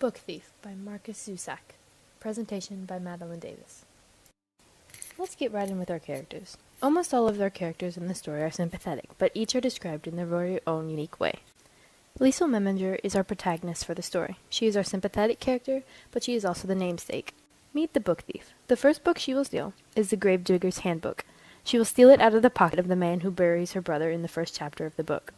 Book Thief by Marcus Zusak. Presentation by Madeline Davis. Let's get right in with our characters. Almost all of their characters in the story are sympathetic, but each are described in their very own unique way. Liesl Meminger is our protagonist for the story. She is our sympathetic character, but she is also the namesake. Meet the Book Thief. The first book she will steal is the Gravedigger's Handbook. She will steal it out of the pocket of the man who buries her brother in the first chapter of the book.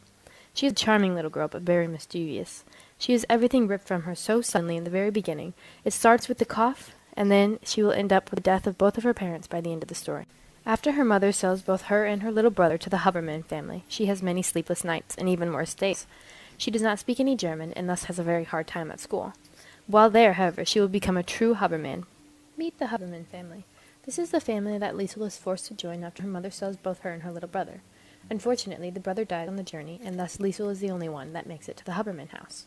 She is a charming little girl, but very mischievous. She has everything ripped from her so suddenly in the very beginning. It starts with the cough, and then she will end up with the death of both of her parents by the end of the story. After her mother sells both her and her little brother to the Huberman family, she has many sleepless nights, and even worse days. She does not speak any German, and thus has a very hard time at school. While there, however, she will become a true Huberman. Meet the Huberman family. This is the family that Liesl is forced to join after her mother sells both her and her little brother. Unfortunately, the brother died on the journey, and thus Liesl is the only one that makes it to the Huberman house.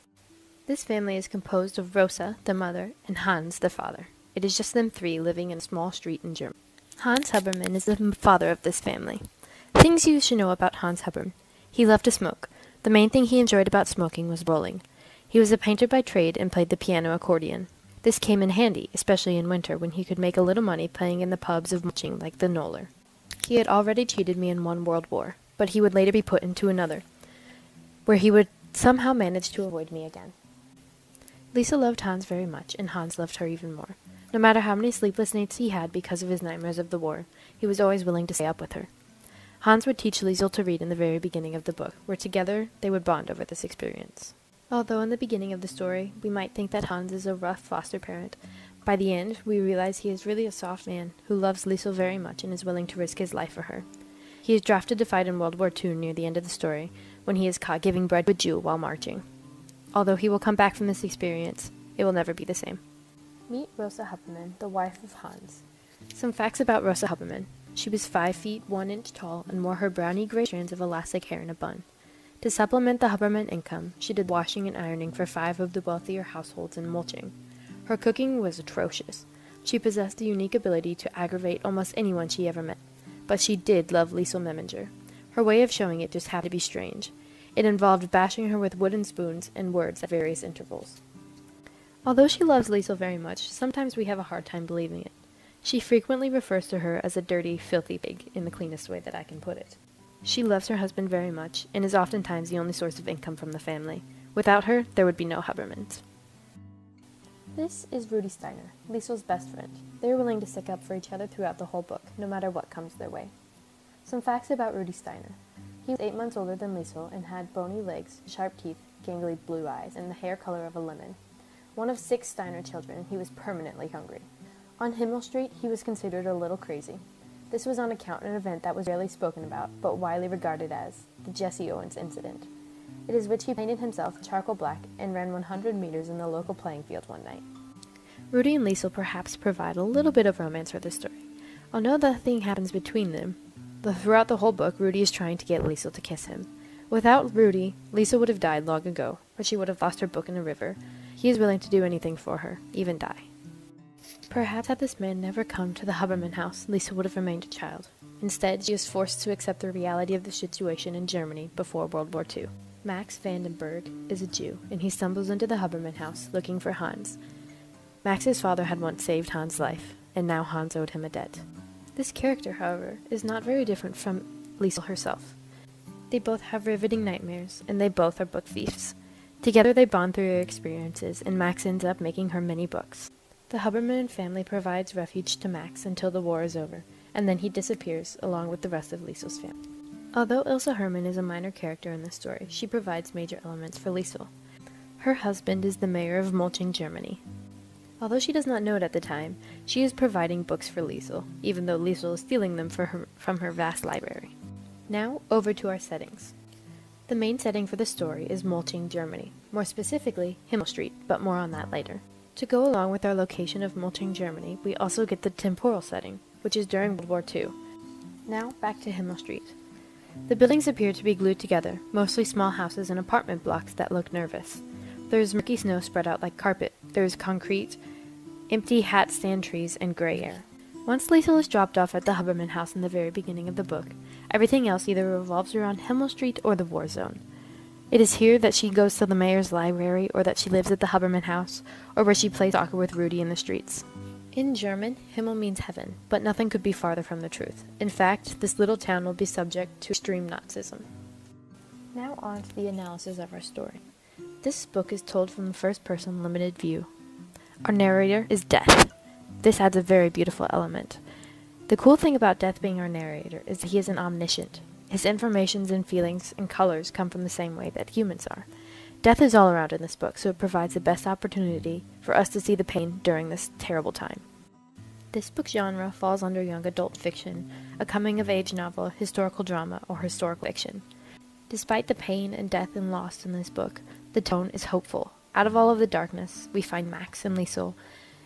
This family is composed of Rosa, the mother, and Hans, the father. It is just them three living in a small street in Germany. Hans Huberman is the father of this family. Things you should know about Hans Huberman. He loved to smoke. The main thing he enjoyed about smoking was rolling. He was a painter by trade and played the piano accordion. This came in handy, especially in winter, when he could make a little money playing in the pubs of Mulching like the Knoller. He had already cheated me in one world war, but he would later be put into another, where he would somehow manage to avoid me again. Liesl loved Hans very much, and Hans loved her even more. No matter how many sleepless nights he had because of his nightmares of the war, he was always willing to stay up with her. Hans would teach Liesl to read in the very beginning of the book, where together they would bond over this experience. Although in the beginning of the story, we might think that Hans is a rough foster parent, by the end we realize he is really a soft man who loves Liesl very much and is willing to risk his life for her. He is drafted to fight in World War II near the end of the story, when he is caught giving bread to a Jew while marching. Although he will come back from this experience, it will never be the same. Meet Rosa Huberman, the wife of Hans. Some facts about Rosa Huberman. She was 5 feet 1 inch tall and wore her browny-gray strands of elastic hair in a bun. To supplement the Huberman income, she did washing and ironing for 5 of the wealthier households in Mulching. Her cooking was atrocious. She possessed the unique ability to aggravate almost anyone she ever met. But she did love Liesl Meminger. Her way of showing it just had to be strange. It involved bashing her with wooden spoons and words at various intervals. Although she loves Liesl very much, sometimes we have a hard time believing it. She frequently refers to her as a dirty, filthy pig, in the cleanest way that I can put it. She loves her husband very much, and is oftentimes the only source of income from the family. Without her, there would be no Hubermans. This is Rudy Steiner, Liesl's best friend. They are willing to stick up for each other throughout the whole book, no matter what comes their way. Some facts about Rudy Steiner. He was 8 months older than Liesl and had bony legs, sharp teeth, gangly blue eyes, and the hair color of a lemon. One of 6 Steiner children, he was permanently hungry. On Himmel Street, he was considered a little crazy. This was on account of an event that was rarely spoken about, but widely regarded as the Jesse Owens incident. It is which he painted himself charcoal black and ran 100 meters in the local playing field one night. Rudy and Liesl perhaps provide a little bit of romance for this story. Although nothing happens between them, throughout the whole book, Rudy is trying to get Liesl to kiss him. Without Rudy, Liesl would have died long ago, or she would have lost her book in a river. He is willing to do anything for her, even die. Perhaps had this man never come to the Huberman house, Liesl would have remained a child. Instead, she is forced to accept the reality of the situation in Germany before World War II. Max Vandenberg is a Jew, and he stumbles into the Huberman house looking for Hans. Max's father had once saved Hans' life, and now Hans owed him a debt. This character, however, is not very different from Liesl herself. They both have riveting nightmares, and they both are book thieves. Together they bond through their experiences, and Max ends up making her many books. The Huberman family provides refuge to Max until the war is over, and then he disappears along with the rest of Liesl's family. Although Ilse Hermann is a minor character in this story, she provides major elements for Liesl. Her husband is the mayor of Mulching, Germany. Although she does not know it at the time, she is providing books for Liesl, even though Liesl is stealing them from her vast library. Now, over to our settings. The main setting for the story is Mulching, Germany, more specifically Himmel Street, but more on that later. To go along with our location of Mulching, Germany, we also get the temporal setting, which is during World War II. Now, back to Himmel Street. The buildings appear to be glued together, mostly small houses and apartment blocks that look nervous. There is murky snow spread out like carpet. There is concrete, empty hat stand trees, and gray air. Once Liesl is dropped off at the Huberman house in the very beginning of the book, everything else either revolves around Himmel Street or the war zone. It is here that she goes to the mayor's library, or that she lives at the Huberman house, or where she plays soccer with Rudy in the streets. In German, Himmel means heaven, but nothing could be farther from the truth. In fact, this little town will be subject to extreme Nazism. Now on to the analysis of our story. This book is told from the first-person limited view. Our narrator is Death. This adds a very beautiful element. The cool thing about Death being our narrator is that he is an omniscient. His informations and feelings and colors come from the same way that humans are. Death is all around in this book, so it provides the best opportunity for us to see the pain during this terrible time. This book genre falls under young adult fiction, a coming-of-age novel, historical drama, or historical fiction. Despite the pain and death and loss in this book, the tone is hopeful. Out of all of the darkness, we find Max and Liesel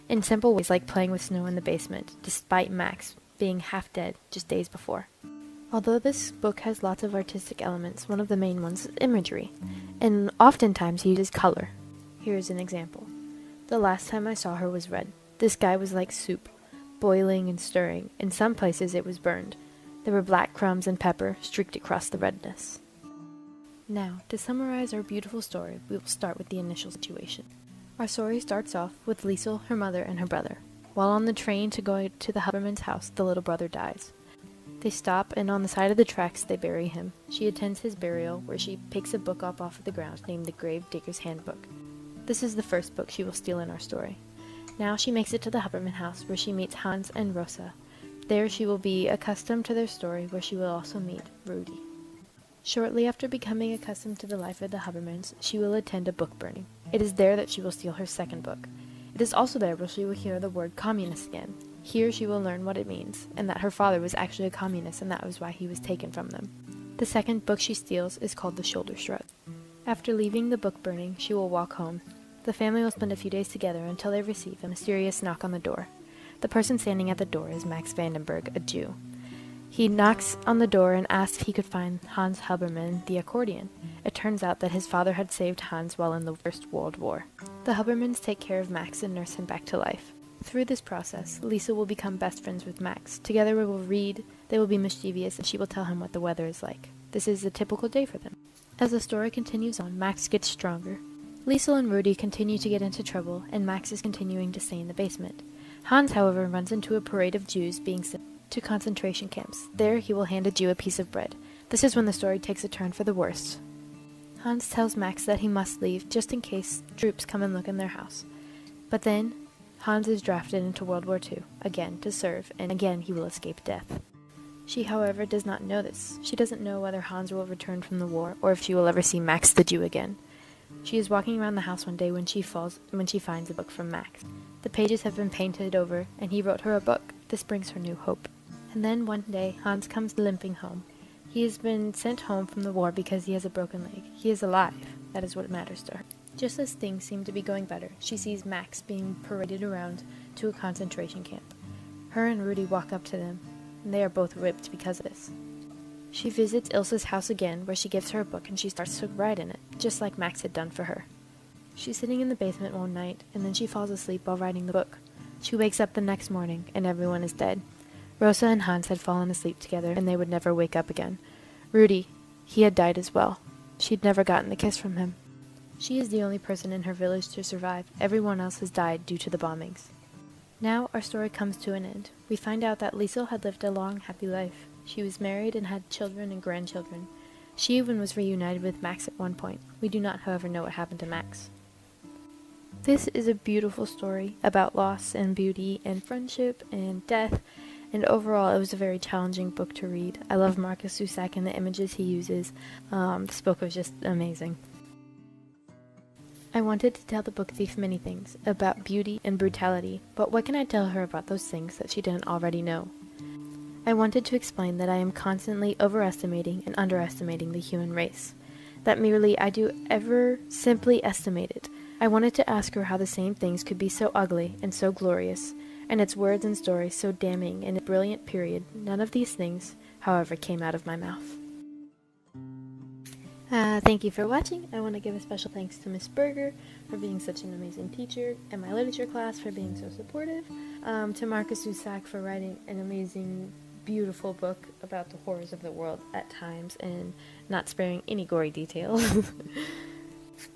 in simple ways like playing with snow in the basement, despite Max being half dead just days before. Although this book has lots of artistic elements, one of the main ones is imagery, and oftentimes he uses color. Here is an example. The last time I saw her was red. The sky was like soup, boiling and stirring. In some places it was burned. There were black crumbs and pepper streaked across the redness. Now, to summarize our beautiful story, we will start with the initial situation. Our story starts off with Liesel, her mother, and her brother. While on the train to go to the Huberman's house, the little brother dies. They stop, and on the side of the tracks they bury him. She attends his burial, where she picks a book up off of the ground named The Grave Digger's Handbook. This is the first book she will steal in our story. Now she makes it to the Huberman house, where she meets Hans and Rosa. There she will be accustomed to their story, where she will also meet Rudy. Shortly after becoming accustomed to the life of the Hubermans, she will attend a book burning. It is there that she will steal her second book. It is also there where she will hear the word communist again. Here she will learn what it means, and that her father was actually a communist, and that was why he was taken from them. The second book she steals is called The Shoulder Shrug. After leaving the book burning, she will walk home. The family will spend a few days together until they receive a mysterious knock on the door. The person standing at the door is Max Vandenberg, a Jew. He knocks on the door and asks if he could find Hans Huberman, the accordion. It turns out that his father had saved Hans while in the First World War. The Hubermans take care of Max and nurse him back to life. Through this process, Lisa will become best friends with Max. Together we will read, they will be mischievous, and she will tell him what the weather is like. This is a typical day for them. As the story continues on, Max gets stronger. Liesel and Rudy continue to get into trouble, and Max is continuing to stay in the basement. Hans, however, runs into a parade of Jews being sent to concentration camps. There he will hand a Jew a piece of bread. This is when the story takes a turn for the worse. Hans tells Max that he must leave, just in case troops come and look in their house. But then, Hans is drafted into World War II, again to serve, and again he will escape death. She, however, does not know this. She doesn't know whether Hans will return from the war, or if she will ever see Max the Jew again. She is walking around the house one day when she finds a book from Max. The pages have been painted over, and he wrote her a book. This brings her new hope. And then one day, Hans comes limping home. He has been sent home from the war because he has a broken leg. He is alive. That is what matters to her. Just as things seem to be going better, she sees Max being paraded around to a concentration camp. Her and Rudy walk up to them, and they are both whipped because of this. She visits Ilse's house again, where she gives her a book and she starts to write in it, just like Max had done for her. She's sitting in the basement one night, and then she falls asleep while writing the book. She wakes up the next morning, and everyone is dead. Rosa and Hans had fallen asleep together, and they would never wake up again. Rudy, he had died as well. She'd never gotten a kiss from him. She is the only person in her village to survive. Everyone else has died due to the bombings. Now our story comes to an end. We find out that Liesel had lived a long, happy life. She was married and had children and grandchildren. She even was reunited with Max at one point. We do not, however, know what happened to Max. This is a beautiful story about loss and beauty and friendship and death, and overall it was a very challenging book to read. I love Marcus Zusak and the images he uses. This book was just amazing. I wanted to tell the book thief many things about beauty and brutality, but what can I tell her about those things that she didn't already know? I wanted to explain that I am constantly overestimating and underestimating the human race, that merely I do ever simply estimate it. I wanted to ask her how the same things could be so ugly and so glorious, and its words and stories so damning in a brilliant period. None of these things, however, came out of my mouth. Thank you for watching. I want to give a special thanks to Miss Berger for being such an amazing teacher, and my literature class for being so supportive, to Marcus Zusak for writing an amazing beautiful book about the horrors of the world at times and not sparing any gory detail.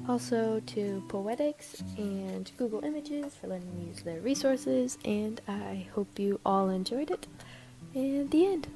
Also to Poetics and Google Images for letting me use their resources, and I hope you all enjoyed it. And the end.